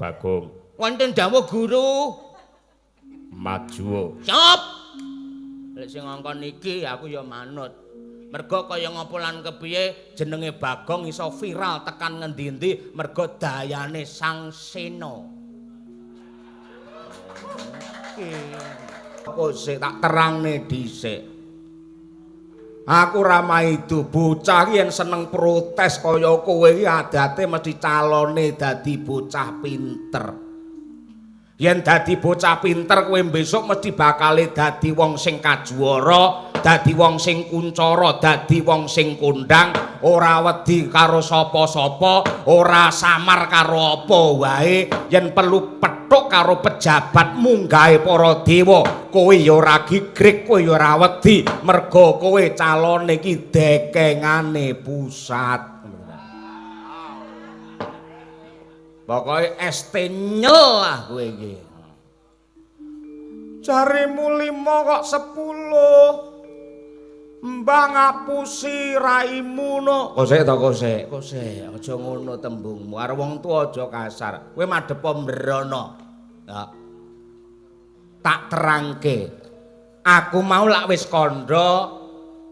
Bagong. Wonten dawuh guru. Maju. Siap. Lek sing ngongkon iki aku ya manut. Mergo kaya ngapa lan kepiye jenenge Bagong iso viral tekan ngendi-endi mergo dayane Sang Sena. Aku sik tak terangne dhisik. Aku Ramaidu bocah yen seneng protes kaya kowe iki adate mesti calone dadi bocah pinter. Yen dadi bocah pinter kowe besok mesti bakale dadi wong sing kajuara, dadi wong sing kuncara, dadi wong sing kondang, ora wedi karo sapa-sapa, ora samar karo apa wae, yen perlu petuk karo pejabat munggahe para dewa, kowe ya ora gigrek, kowe ya ora wedi, merga kowe calone iki dekengane pusat. Pokoke ST nyel lah kowe iki. Jarimu 5 kok 10. Mbah ngapusi raimu no. Kosek to kosek, aja ngono tembungmu. Karo wong tuwa aja kasar. Kowe madhep mbrono. Ya. Tak terangke. Aku mau lak wis kandha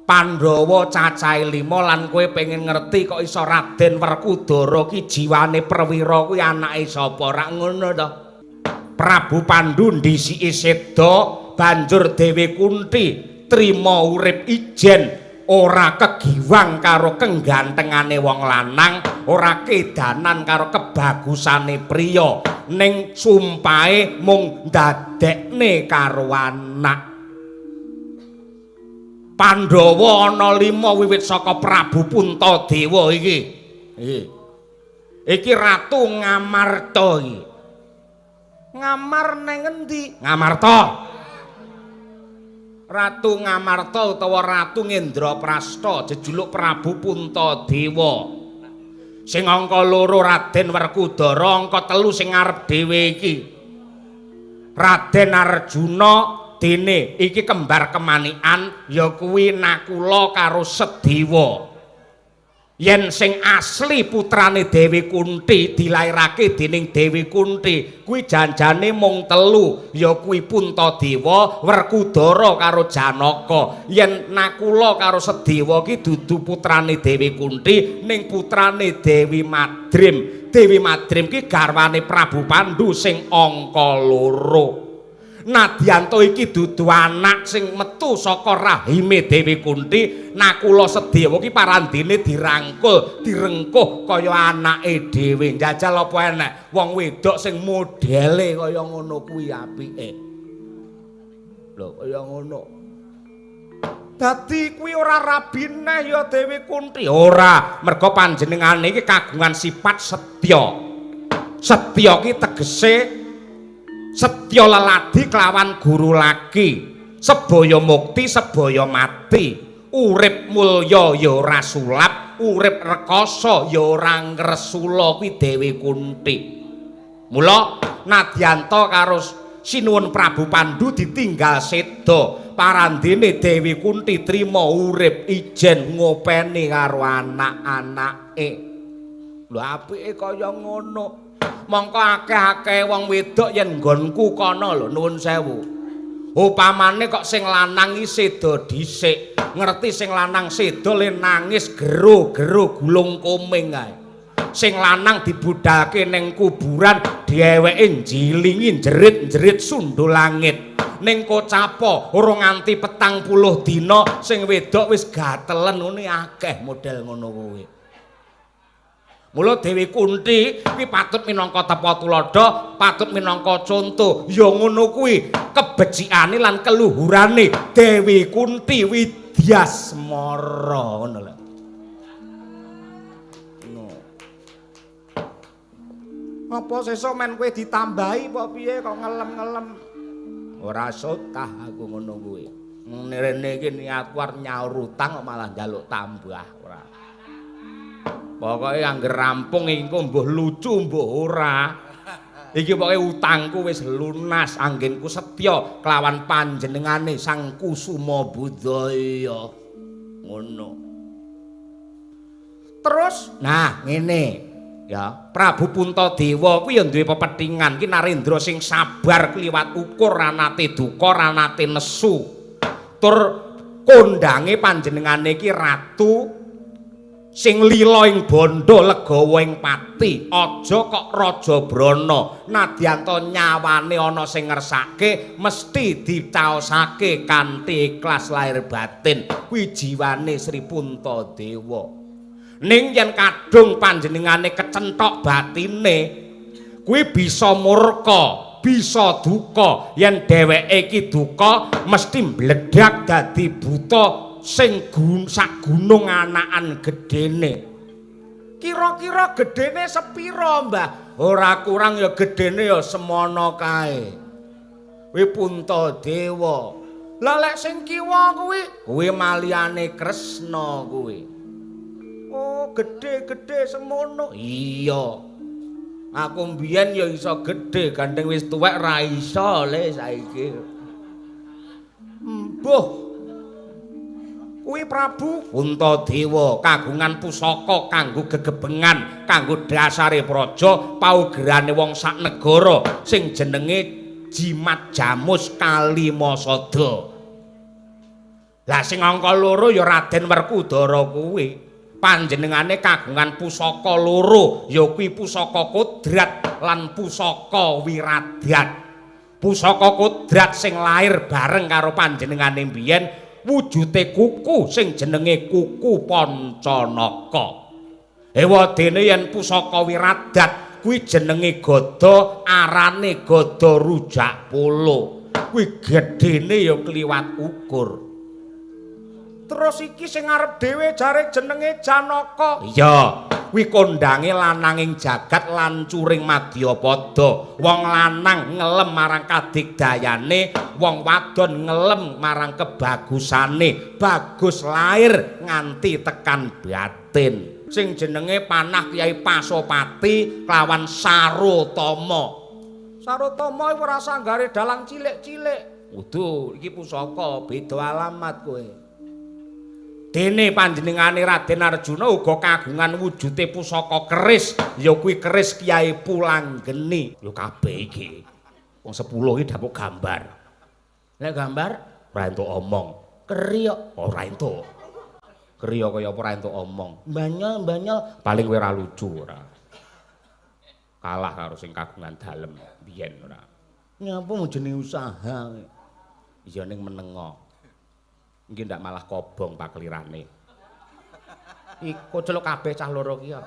Pandhawa cacahe 5 lan kowe pengen ngerti kok iso Raden Werkudara ki jiwane perwira kuwi anake sapa rak ngono to. Prabu Pandhu ndisiki seda banjur Dewi Kunthi trima urip ijen ora kegiwang karo kenggantengane wong lanang, ora kedanan karo kebagusane priya, ning sumpahe mung ndadekne karo anak. Pandhawa ana 5 wiwit saka Prabu Puntadewa iki. Iki Ratu Ngamarta iki. Ngamar neng endi? Ngamarta. Ratu Ngamarta utawa Ratu Ngendraprasta jejuluk Prabu Puntadewa. Sing angka 2 Raden Werkudara, angka 3 sing arep dhewe iki. Raden Arjuna dene iki kembar kemanikan ya kuwi Nakula karo Sedewa. Yen sing asli putrane Dewi Kunthi dilairake dening Dewi Kunthi kuwi janjane mung 3 ya kuwi Puntadewa, Werkudara karo Janaka. Yen Nakula karo Sedewa ki dudu putrane Dewi Kunthi ning putrane Dewi Madrim. Dewi Madrim ki garwane Prabu Pandhu sing angka 2. Nadyanto iki dudu anak sing metu saka rahime Dewi Kunthi. Nakula Sedewa ki parandene dirangkul, direngkuh kaya anake dhewe. Njajal apa enek wong wedok sing modele kaya ngono kuwi apike. Lho kaya ngono. Dadi kuwi ora rabine ya Dewi Kunthi. Ora, merga panjenengane iki kagungan sifat setya. Setya ki tegese setya leladi kelawan guru lagi, sebaya mukti sebaya mati, urip mulya ya ora sulap, urip rekoso ya ora ngresula kuwi Dewi Kunthi. Mula Nadyanto karo sinuwun Prabu Pandhu ditinggal seda, parandene Dewi Kunthi trima urip ijen ngopeni karo anak-anake. Lho apike kaya ngono. Mongko akeh-akeh wong wedok yen nggonku kono lho nuwun sewu. Upamane kok sing lanang iki seda dhisik, ngerti sing lanang seda le nangis gero-gero gulung koming ae. Sing lanang dibudhalke ning kuburan dheweke njilingi jerit-jerit sundul langit. Ning kocapa ora nganti 40 dina sing wedok wis gatelen ngene akeh model ngono kuwi. Mula Dewi Kunthi kuwi patut minangka tepa tuladha, patut minangka conto. Ya ngono kuwi kebecikane lan keluhurane Dewi Kunthi Widyasmara ngono lho. Apa sesuk men kowe ditambahi apa piye kok ngelem-ngelem? Ora sotah aku ngono kuwi. Rene iki niatku arep nyaur utang kok malah njaluk tambah ora. Pokoke angger rampung iki mbuh lucu mbuh ora. Iki pokoke utangku wis lunas, anggenku setya kelawan panjenengane Sang Kusuma Budaya. Ngono. Terus, nah ngene. Ya, Prabu Puntadewa kuwi ya duwe pepethingan ki Narendra sing sabar kliwat ukur ranate duka ranate nesu. Tur kondange panjenengane iki ratu sing lila ing bondo legawa ing pati. Aja kok Raja Brana nadyanto nyawane ana sing ngersake mesti dicaosake kanthi ikhlas lahir batin. Kuwi jiwane Sri Puntadewa. Ning yen kadung panjenengane kecenthok batine kuwi bisa murka, bisa duka. Yen dheweke iki duka mesti mbledhak dadi buta sing sak gunung anakan gedene. Kira-kira gedene sepira, Mbah? Ora kurang ya gedene ya semono kae. Kuwi Puntadewa. Lah lek sing kiwa kuwi maliyane Kresna kuwi. Oh, gede-gede semono. Iya. Aku mbiyen ya iso gede, gandeng wis tuwek ra iso le saiki. Mbuh. Kuwi Prabu Puntadewa kagungan pusaka kanggo gegebengan, kanggo dasare praja, paugerane wong sak negara sing jenenge Jimat Jamus Kalimasada. Lah sing angka loro ya Raden Werkudara kuwi. Panjenengane kagungan pusaka loro ya kuwi pusaka Kodrat lan pusaka Wiradat. Pusaka Kodrat sing lair bareng karo panjenengane mbiyen wujute kuku sing jenenge kuku Pancanaka. Ewadene yen pusaka Wiradat kuwi jenenge gada arane gada rujak polo. Kuwi gedene ya kliwat ukur. Terus iki sing arep dhewe jare jenenge Janaka. Iya, kuwi kondange lananging jagat lan curing Madyapada. Wong lanang ngelem marang kadigdayane, wong wadon ngelem marang kebagusane. Bagus lahir nganti tekan batin. Sing jenenge panah Kyai Pasopati kelawan Sarotama. Sarotama iku ora sanggare dalang cilik-cilik. Wudu, iki pusaka beda alamat kowe. Dene panjenengane Raden Arjuna uga kagungan wujude pusaka keris, ya kuwi keris Kyai Pulanggeni. Ya kabeh iki. Wong 10 iki dapuk gambar. Nek gambar ora entuk omong. Kriya ora entuk. Kriya kaya apa ora entuk omong. Mbanyol paling kowe ora lucu ora. Kalah karo sing kagungan dalem biyen ora. Nyapa mau jenenge usaha. Iya ning menengo. Nggih ndak malah kobong paklirane. Iku celuk kabeh cah loro ki ya.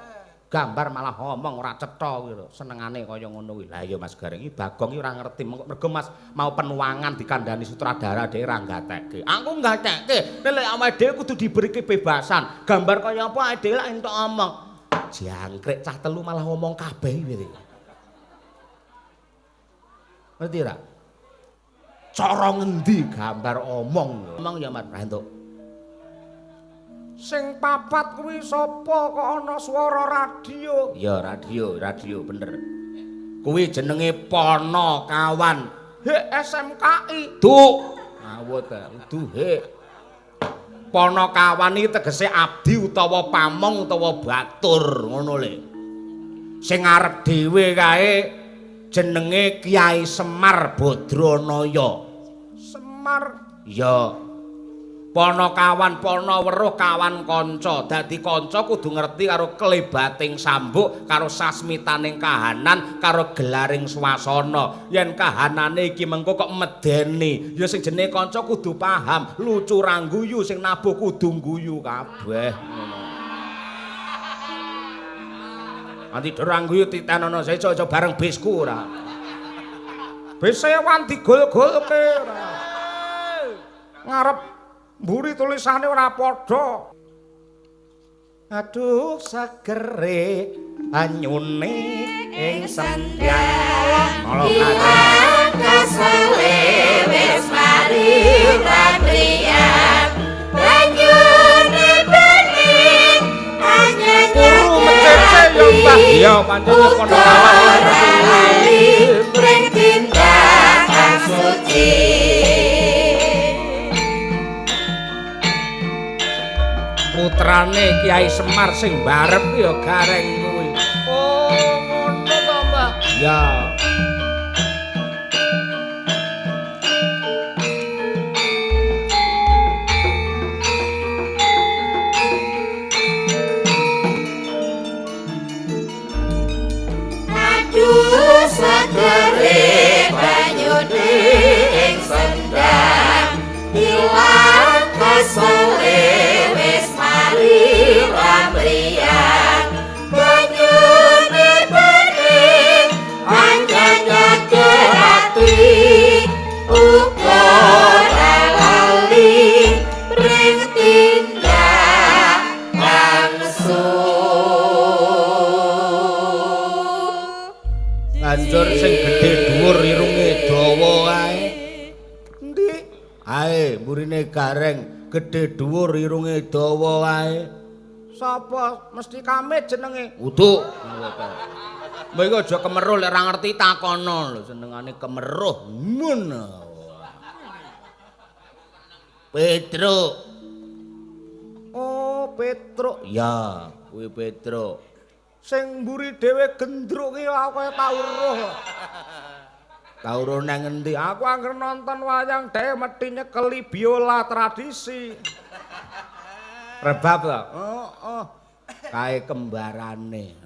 Gambar malah ngomong ora cetha kuwi lho. Senengane kaya ngono kuwi. Lah ya Mas Gareng iki Bagong iki ora ngerti mergo Mas mau penuangan dikandani sutradara dhewe ra nggatekke. Aku nggatekke. Nek awake dhewe kudu diberi kebebasan. Gambar kaya apa awake dhewe lak entuk omong. Jangkrik cah telu malah ngomong kabeh iki. Ngerti ra? Cara ngendi gambar omong ya Mas Rantuk. Sing papat kuwi sapa kok ana swara radio? Ya radio bener. Kuwi jenenge Panakawan. SMKI. Duk. Ngawut kudu Panakawan iki tegese abdi utawa pamong utawa batur ngono le. Sing arep dhewe kae jenenge Kyai Semar Badranaya. Semar? Ya. Panakawan Panaweruh kawan kanca. Dadi kanca kudu ngerti karo klebating sambuk, karo sasmitaning kahanan, karo gelaring swasana. Yen kahanane iki mengko kok medeni, ya sing jenenge kanca kudu paham. Lucu ra guyu, sing nabuh kudu guyu kabeh. Nanti dorang guyu titanono saya coba bareng bisku ora. Bis sewan digol-golke ora. Ngarep mburi tulisane ora padha. Aduh sagere anyune ing sendyan. Kasale wis mari rabriyan. Banyune bening Iya, pancen kono kawan. Pring tindakan suci. Putrane Kyai Semar sing barep ya gareng kuwi. Oh, Ya. Aduh segere banyune ing sendang ilang kesele wis mari lamriyan banyune bening anjanyake ati uga lali ring tindak Banjur sing gedhe dhuwur irunge dawa ae. Endi? Ae, mburine gareng, gedhe dhuwur irunge dawa ae. Sapa? Mesti Kamit jenenge. Uduk. Mbok iku aja kemeruh lek ora ngerti takono lho senengane kemeruh. Mun. Petruk. Oh, Petruk. Ya, kuwi Petruk. Sing mburi dhewe gendruk ki aku tau weruh. Tau weruh nang endi? Aku anggere nonton wayang dhewe mesti nyekeli biola tradisi. Rebab to? Heeh. Kae kembarane.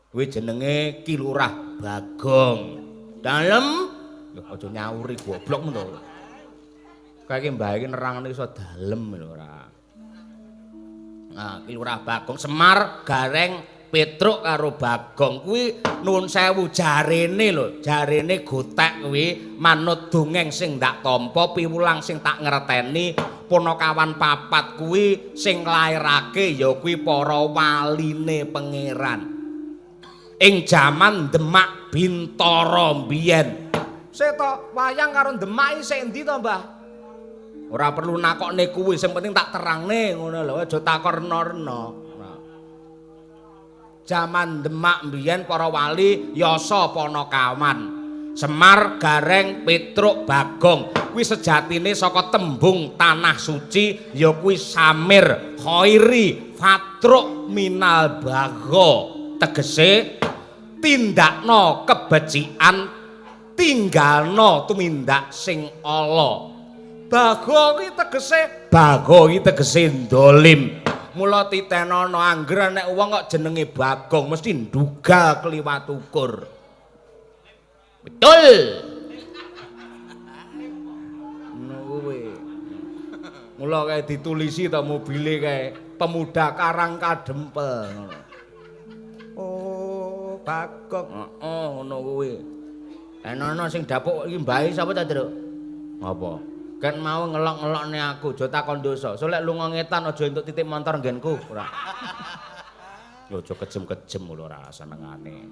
Kuwi jenenge Ki Lurah Bagong. Dalem lho aja nyauri goblok men to. Kae iki mbahe iki nerangane iso dalem lho ora. Nah, Ki Lurah Bagong Semar Gareng Petruk karo Bagong kuwi nuwun sewu jarene lho, jarene gotek kuwi manut dongeng sing ndak tampa piwulang sing tak ngerteni punakawan papat kuwi sing nglairake ya kuwi para waline pangeran. Ing jaman Demak Bintara mbiyen. Seto wayang karo Demak isih endi to, Mbah? Ora perlu nakokne kuwi, sing penting tak terangne ngono lho, aja takon rena-rena. Jaman Demak mbiyen para wali Yasa Panakawan, Semar Gareng Petruk Bagong kuwi sejatine saka tembung tanah suci ya kuwi Samir Khairi Fatruk Minal Bagho, tegese tindakno kebecikan tinggalno tumindak sing ala. Bagho iki tegese ndolim. Mula titenono angger nek wong kok jenenge Bagong mesti nduga kliwat ukur. Betul. Kuwi. Mula kae ditulisi ta mobile kae pemuda Karang Kadempel. Oh, Bagong. Heeh, ngono kuwi. Enono sing dapuk iki mbahe sapa ta, Truk? Apa? Kan mau ngelok-ngelokne aku, aja takon dosa. Solek lunga ngetan aja entuk titik montor nggenku, ora. Yo aja kejem-kejem lho ora senengane.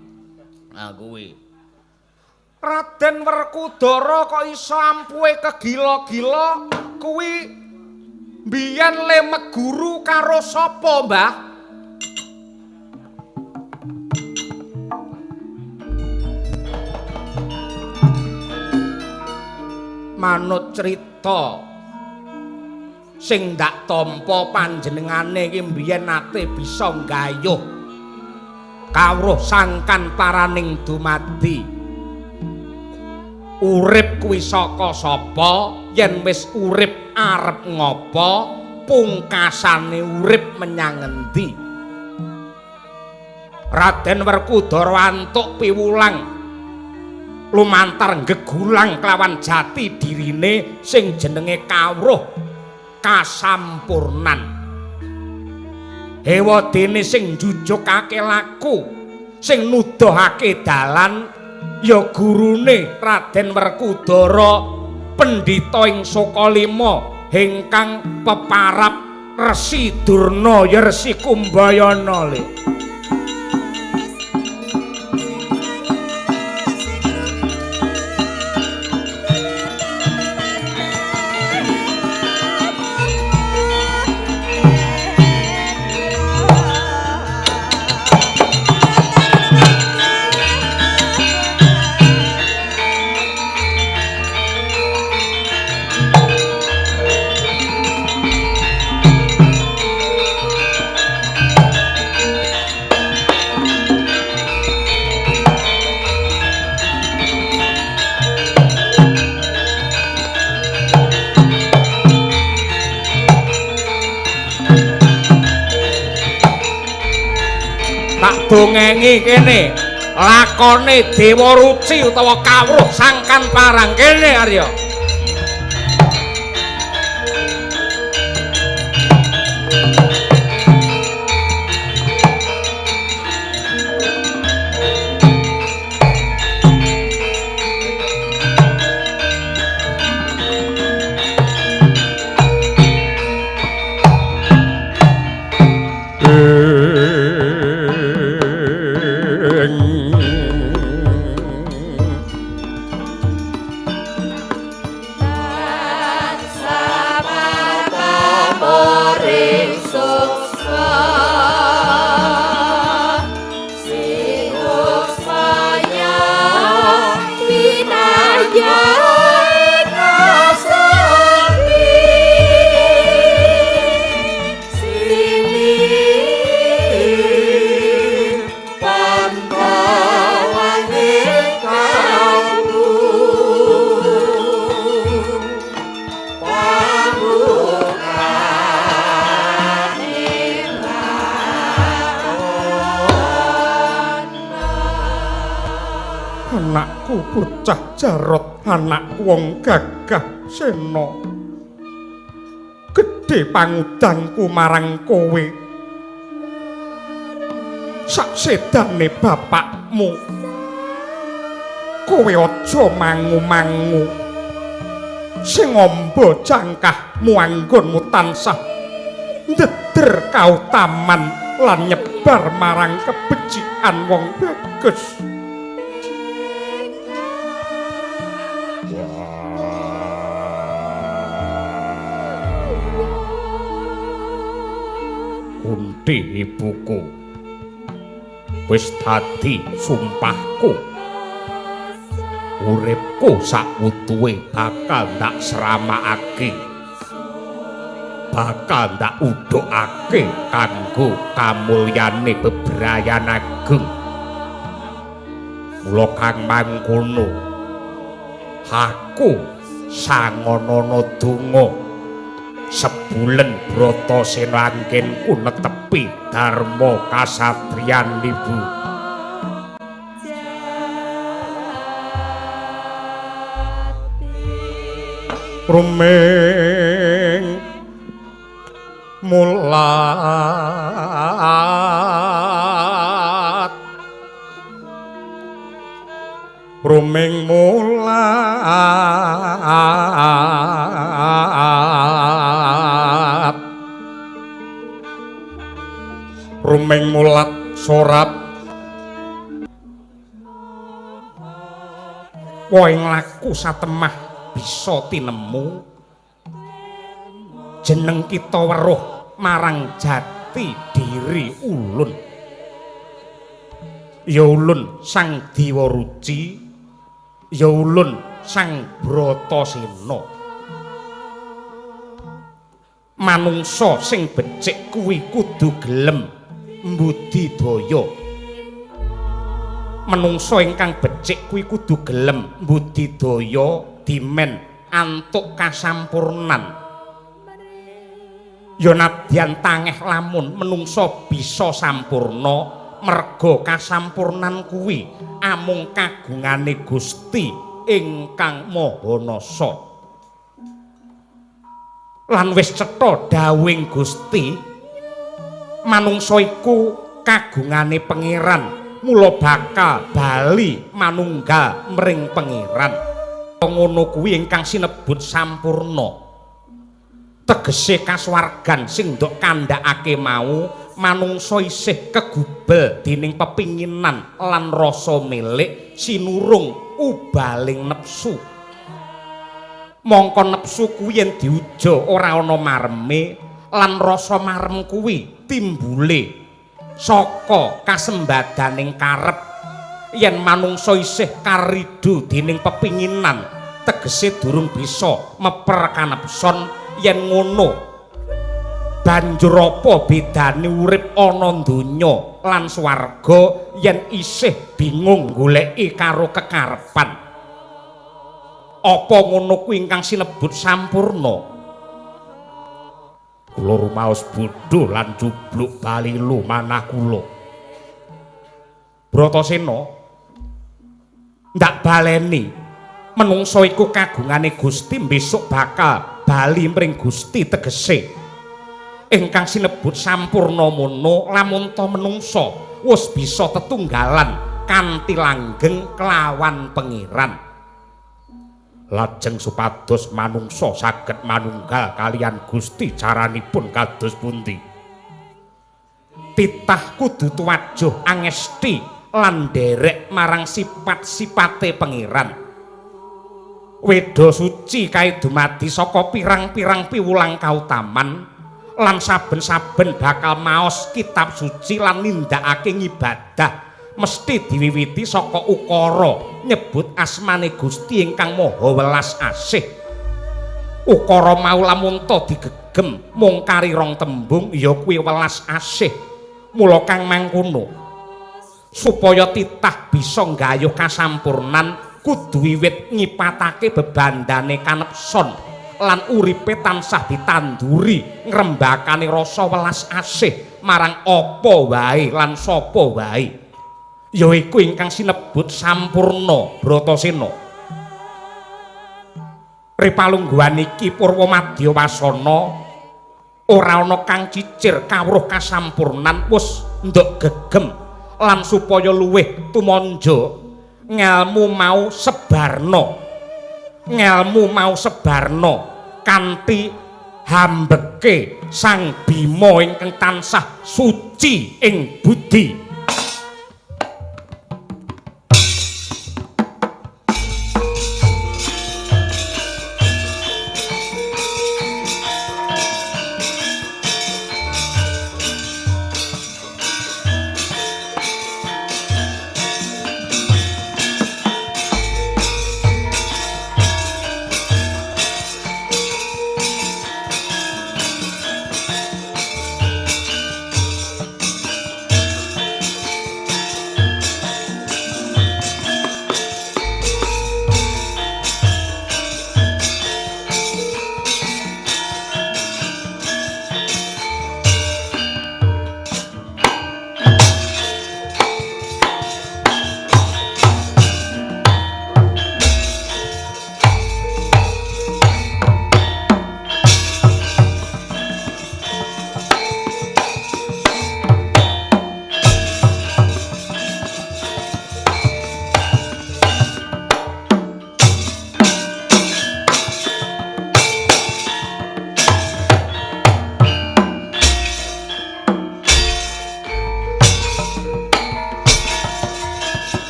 Nah kuwi. Raden Werkudara kok iso ampuhe kegila-gila kuwi mbiyen le meguru karo sapa, Mbah? Manut cerita sing ndak tampa panjenengane iki mbiyen nate bisa nggayuh kawruh sangkan paraning dumadi. Urip kuwi saka sapa, yen wis urip arep ngapa, pungkasane urip menyang endi. Raden Werkudara antuk piwulang lumantar gegulang kelawan jati dirine sing jenenge kawruh kasampurnan. Ewadene sing njujukake laku, sing nuduhake dalan ya gurune Raden Werkudara pendhita ing Sukalima ingkang peparap Resi Durna ya Resi Kumbayana le. dongengi kene lakone Dewa Ruci utawa kawruh sangkan parang kene Arya. Bocah Jarot anak wong gagah sena gedhe pangudangku marang kowe sak sedane bapakmu kowe aja mangu-mangu sing amba jangkahmu anggonmu tansah ndeder kautaman lan nyebar marang kebecikan wong bagus. Kunti ibuku wis dadi sumpahku uripku sakutuwe bakal ndak sramakake bakal ndak udhokake kanggo kamulyane bebrayan ageng mula kang mangkono aku sangonono donga sebulen Bratasena anggenku netepi dharma kasatriyan Ibu. Rumeng mulat rumeng mulat rumeng mulat sorap woing laku satemah bisa tinemu jeneng kita weruh marang jati diri ulun ya ulun sang Dewa Ruci ya ulun sang Bratasena manungsa sing becik kuwi kudu gelem mbudidaya manungsa ingkang becik kuwi kudu gelem mbudidaya dimen antuk kasampurnan ya nadyan tangeh lamun manungsa bisa sampurna merga kasampurnan kuwi amung kagungane Gusti ingkang Maha Nasa lan wis cetha dawuhing Gusti manungsa iku kagungane pangeran mula bakal bali manunggal mring pangeran ngono kuwi ingkang sinebut sampurna tegese kasuwargan sing ndok kandhakake mau manungsa isih kegubel dening pepinginan lan rasa milik sinurung ubaling nepsu mongko nepsu kuwi yen diuja ora ana mareme lan rasa marem kuwi timbule saka kasembadaning karep yen manungsa isih karido dening pepinginan tegese durung bisa meper kanepson yen ngono banjur apa bedane urip ana donya lan swarga yen isih bingung goleki karo kekarepan apa ngono kuwi ingkang sinebut sampurna kula rumaos bodho lan jubluk balilu manah kula Bratasena ndak baleni menungso iku kagungane Gusti besok bakal bali mring Gusti tegese ingkang sinebut sampurna mono lamun ta menungso wis bisa tetunggalan kanthi langgeng kelawan pangeran lajeng supados manungsa saged manunggal kalian Gusti caranipun kados pundi titah kudu tuwajuh angesti lan nderek marang sifat-sipate pangeran weda suci kae dumadi saka pirang-pirang piwulang kautaman lan saben-saben bakal maos kitab suci lan nindakake ngibadah mesti diwiwiti saka ukara nyebut asmane Gusti ingkang Maha Welas Asih ukara mau lamun ta digegem mung kari rong tembung ya kuwi welas asih mula kang mangkono supaya titah bisa nggayuh kasampurnan kudu wiwit ngipatake bebandane kanepson lan uripe tansah ditanduri ngrembakane rasa welas asih marang apa wae lan sapa wae yaiku ingkang sinebut sampurna Bratasena ripalungguhan iki Purwa Madya Wasana ora ana kang cicir kawruh kasampurnan wis nduk gegem lan supaya luwih tumanja ngelmu mau sebarna kanthi hambeke Sang Bima ingkang tansah suci ing budi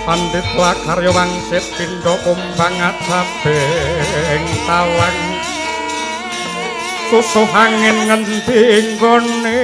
Pandit Lakarya Wangsit Pindha Kumbang Acabeng Tawang susuh angin ngendi nggone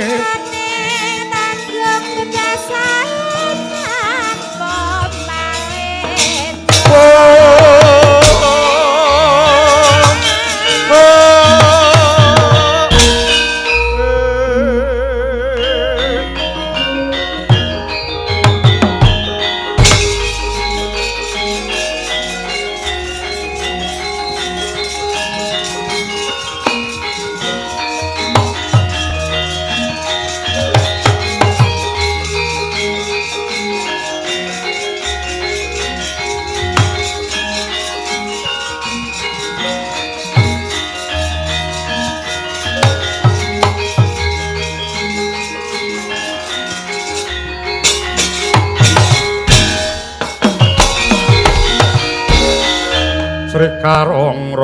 Sri Karongron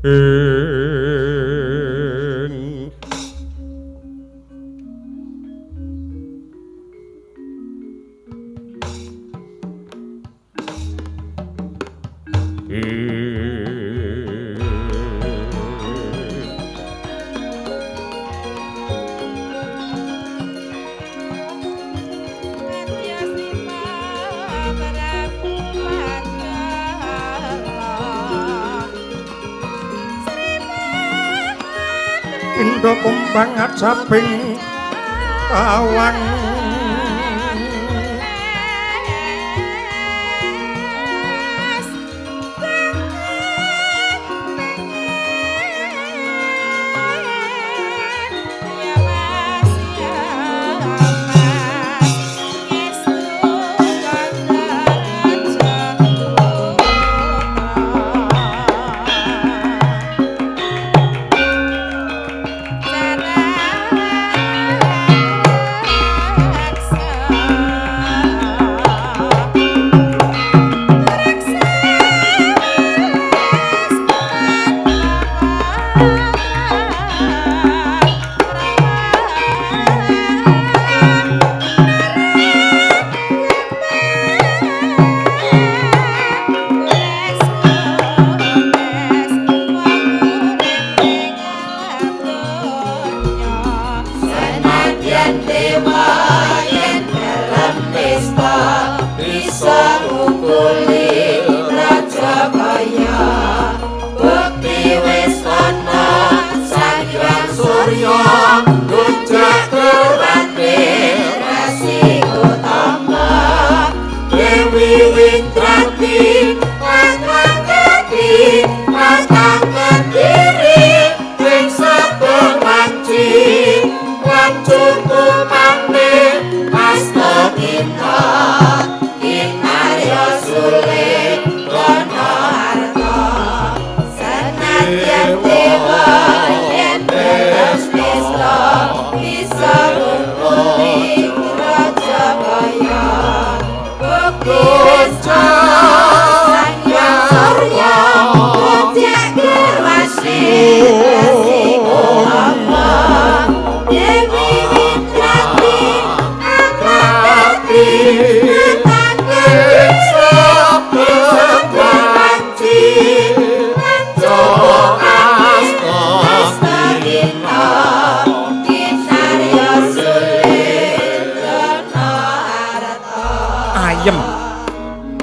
ing Indo kumbang ajaping awang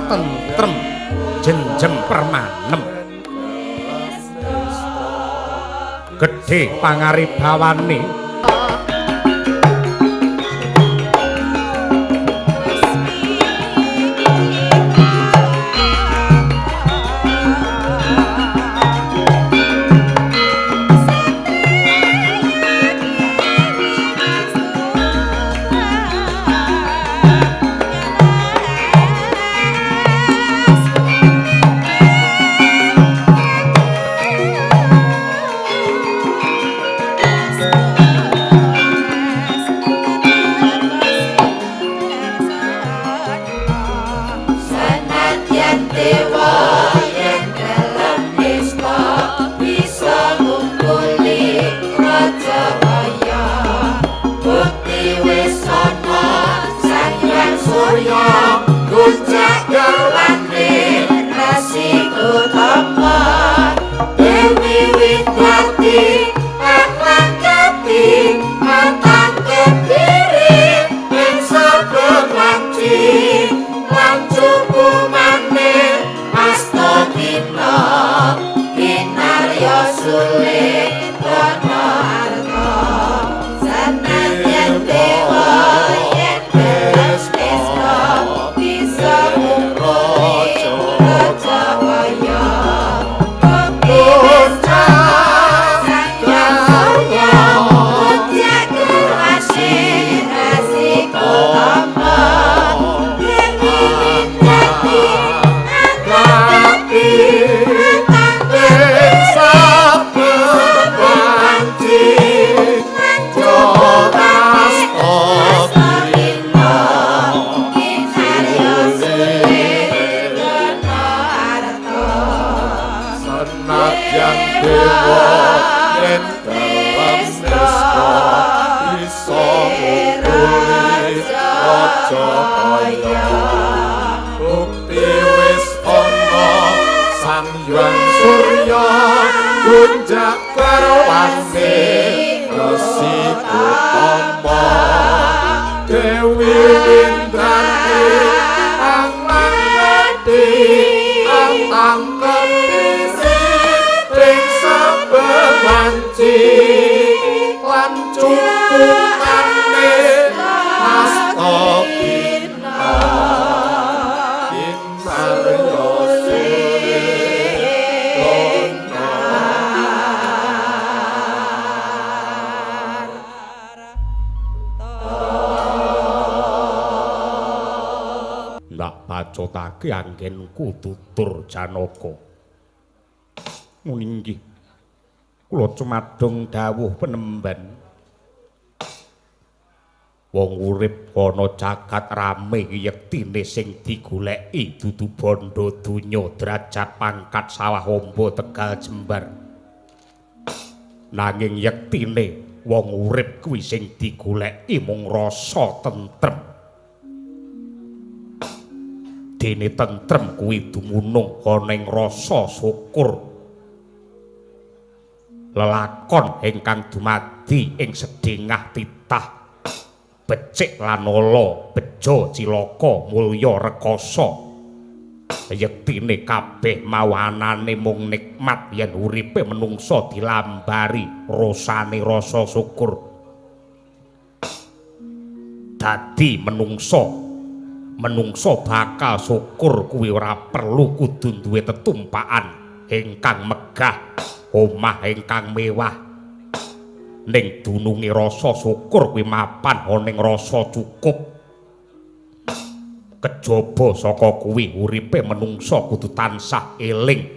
tentrem jenjem permanem gedhe pangaribawane sang Hyang Surya gunjak garwane Resi Utama Dewi Windarti Amangati Amangkat ing sabewanci lan cukungane asta kita Kimarya ndak pacotake anggenku tutur Janaka muni inggih kula cumadung dawuh penemban wong urip ana jagat rame yektine sing digoleki dudu bondo donya derajat pangkat sawah amba Tegal Jembar nanging yektine wong urip kuwi sing digoleki mung rasa tentrem dene tentrem kuwi dumunung ana ing rasa syukur lelakon ingkang dumadi ing sedhengah titah becik lan ala bejo cilaka mulya rekoso yektine kabeh mawanane mung nikmat yen uripe menungsa dilambari rasane rasa syukur dadi menungsa bakal syukur kuwi ora perlu kudu duwe tetumpakan ingkang megah omah ingkang mewah ning dununge rasa syukur kuwi mapan ana ing rasa cukup kejaba saka kuwi uripe menungsa kudu tansah eling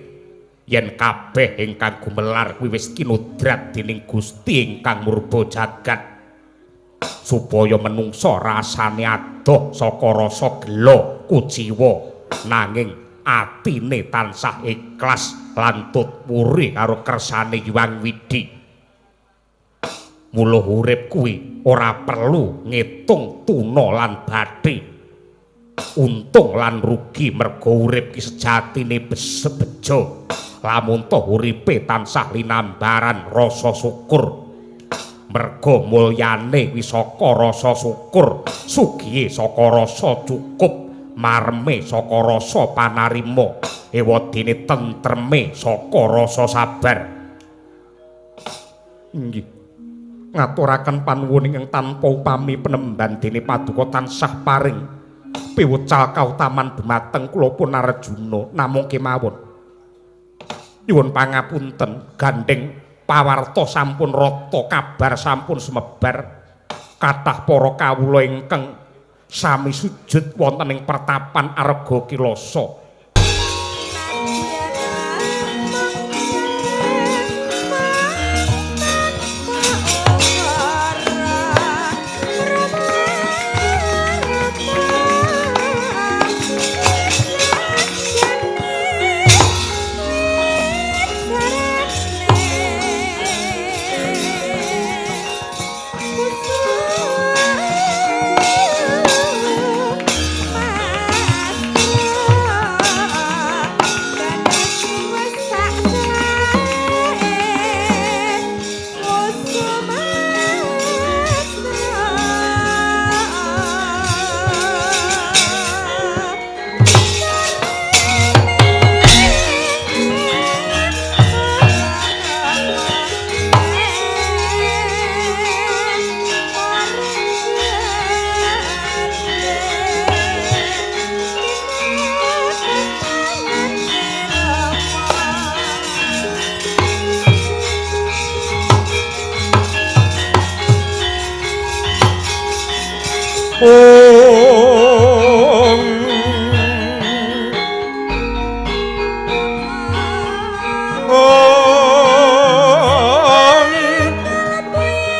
yen kabeh ingkang gumelar kuwi wis kinudrat dening Gusti ingkang murba jagat supaya menungsa rasane adoh saka rasa gelo kuciwa nanging atine tansah ikhlas lan tutpuri karo kersane Hyang Widi mula urip kuwi ora perlu ngitung tuna lan bathi untung lan rugi merga urip ki sejatine bejo lamun toh uripe tansah linambaran rasa syukur merga mulyane kuwi saka rasa syukur sugihe saka rasa cukup marme saka rasa panarima ewadene tentreme saka rasa sabar inggih ngaturaken panuwun ing tanpa upami penemban dene paduka tansah paring piwucal kautaman dumateng kula pun Arjuna namung kemawon nyuwun pangapunten gandeng pawarta sampun rata kabar sampun sumebar kathah para kawula ingkang sami sujud wonten ing pertapan Arga Kilasa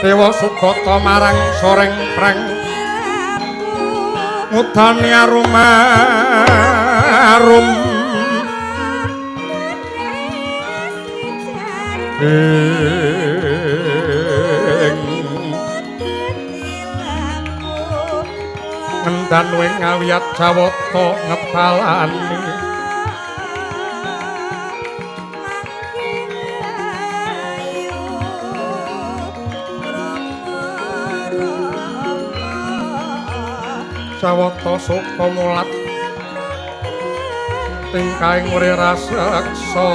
Dewa Sugata marang soreng preng ngudani arum ngendan wing ngawiyat Jawata ngebalani Jawata suka mulat tingkaing wri raseksa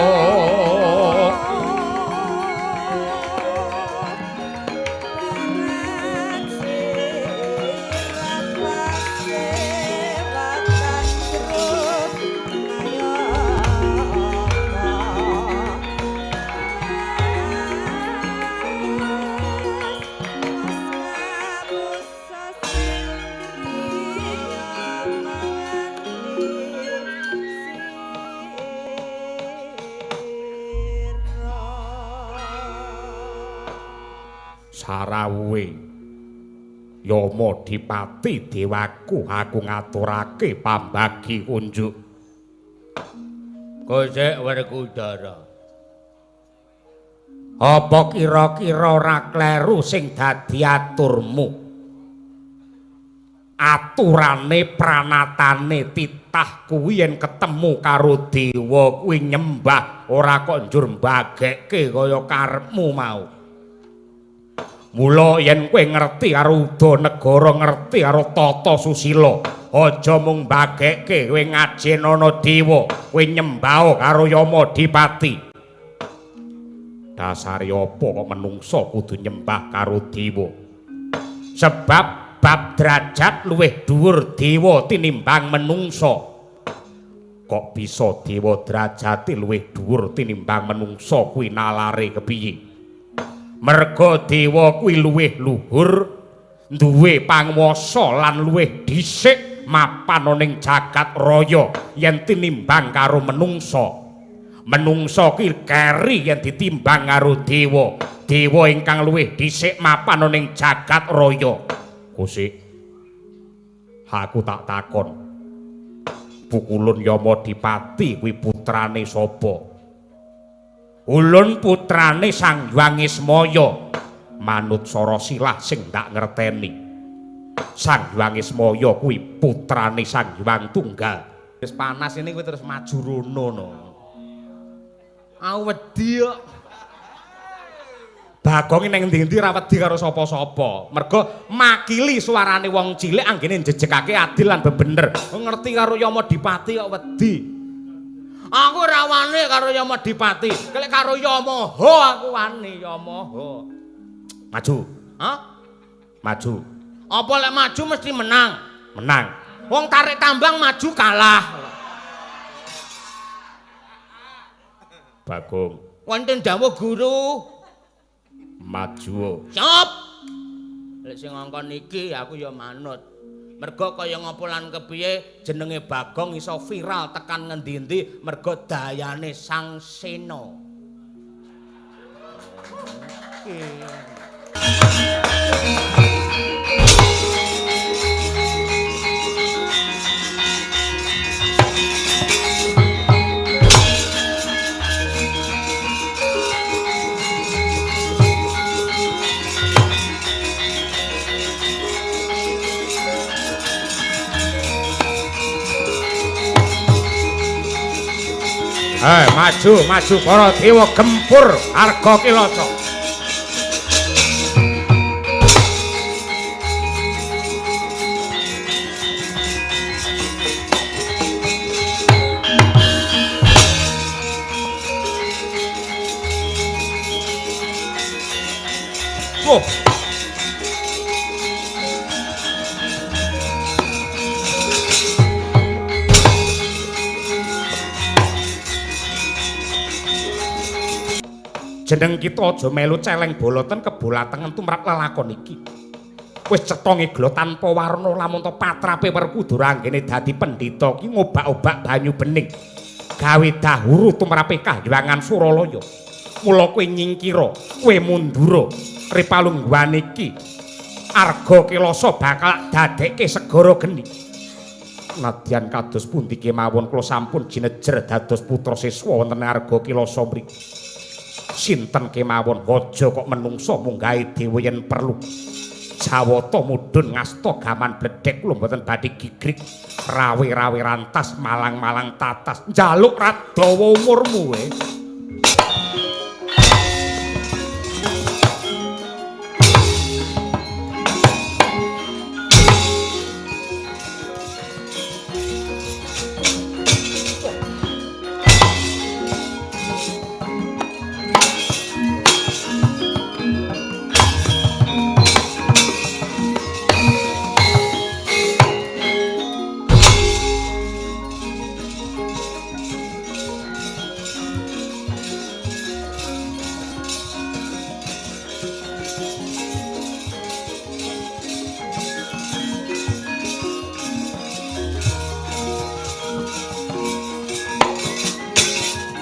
Sarawuhe Yama Dipati dewaku aku ngaturake pambagi kunjuk Gosek Werkudara apa kira-kira ora kleru sing dadi aturmu aturane pranatane titah kuwi yen ketemu karo dewa kuwi nyembah ora kok njur mbagekke kaya karepmu mau mula yen kowe ngerti karo uda negara ngerti karo tata susila aja mung mbagekke kowe ngajenana dewa kowe nyembah karo Yama Dipati dasare apa kok menungsa kudu nyembah karo dewa sebab bab derajat luwih dhuwur dewa tinimbang menungsa kok bisa dewa derajate luwih dhuwur tinimbang menungsa kuwi nalare kepiye merga dewa kuwi luwih luhur duwe panguwasa lan luwih dhisik mapan ning jagat raya yen tinimbang karo menungsa menungsa kuwi keri yen ditimbang karo dewa dewa ingkang luwih dhisik mapan ning jagat raya Gusti aku tak takon Pukulun Yama Dipati kuwi putrane sapa Ulun putrane Sang Hyang Ismaya manut sara silah sing ndak ngerteni Sang Hyang Ismaya kuwi putrane Sang Hyang Tunggal wis panas ini kuwi terus maju rono no aku wedi kok Bagong ning ndi-endi ra wedi karo sapa-sapa mergo makili suarane wong cilik anggene njejegake adil lan bebener ngerti karo Yama Dipati kok wedi aku ora wani karo Yama Dipati kelek karo Yamaha aku wani Yamaha maju maju apa lek maju mesti menang wong tarik tambang maju kalah Bagong wonten dawuh guru maju siap lek sing ngongkon iki aku ya manut mergo kaya ngapa lan kepiye jenenge Bagong iso viral tekan ngendi-endi mergo dayane Sang Sena maju para dewa gempur arga kilasa jeneng kita aja melu celeng boloten kebolatengen tumrap lelakon iki wis cetha ngeglo tanpa warna lamun to patrape Werkudara anggene dadi pendhita ki ngobak-obak banyu bening gawe dahuru tumrape Kahyangan Suralaya mula kowe nyingkira kowe mundura ripalungguhan iki arga kilasa bakal dadekke segara geni nadyan kados pundi kemawon kula sampun jinejer dados putra siswa wonten arga kilasa mriki sinten kemawon aja kok menungso munggahe dewa yen perlu Jawata mudhun ngasta gaman bledhek kula mboten badhe gigrik rawe-rawe rantas malang-malang tatas njaluk radawa umurmu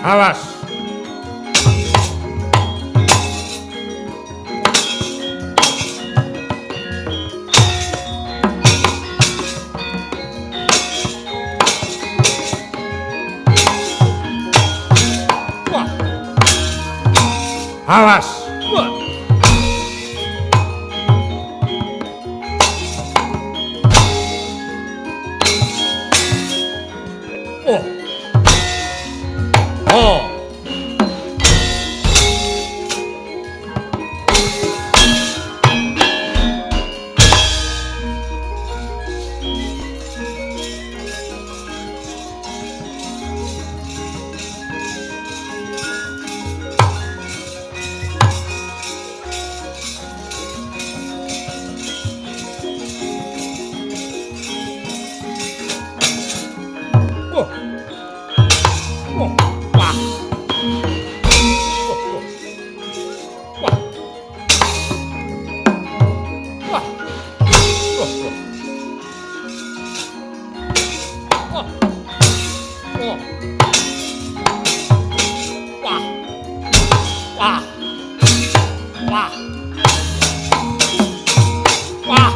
Awas. Wah. Awas. Wah. Oh. Oh. Oh. Oh. Wah. Wah. Wah. Oh. Oh. Oh. Wah. Wah. Wah. Wah.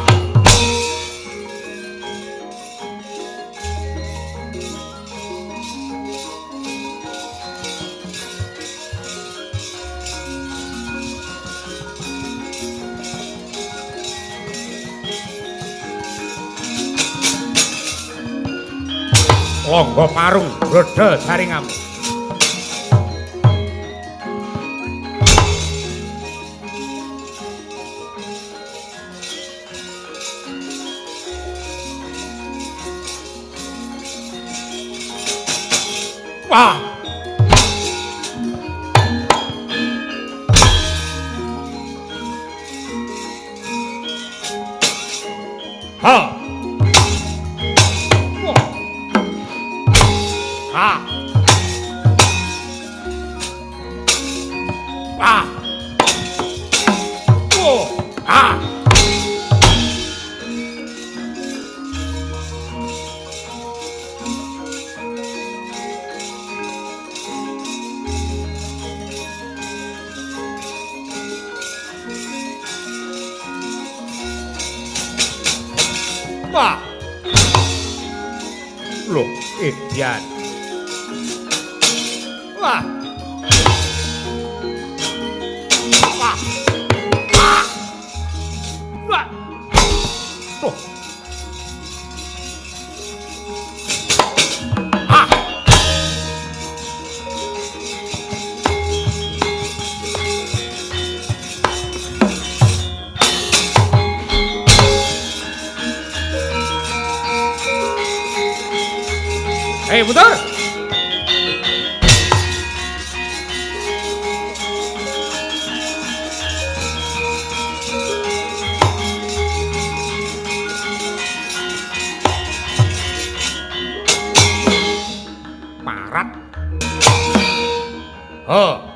Longgo parung brodol saringamu. Wah. Ha. Ah. Ah. Oh. Ah. Wah. Loh, Edian. Wah. Wah. Ah. Wah. Tuh. Ah. Hei, putar. Parat. Oh.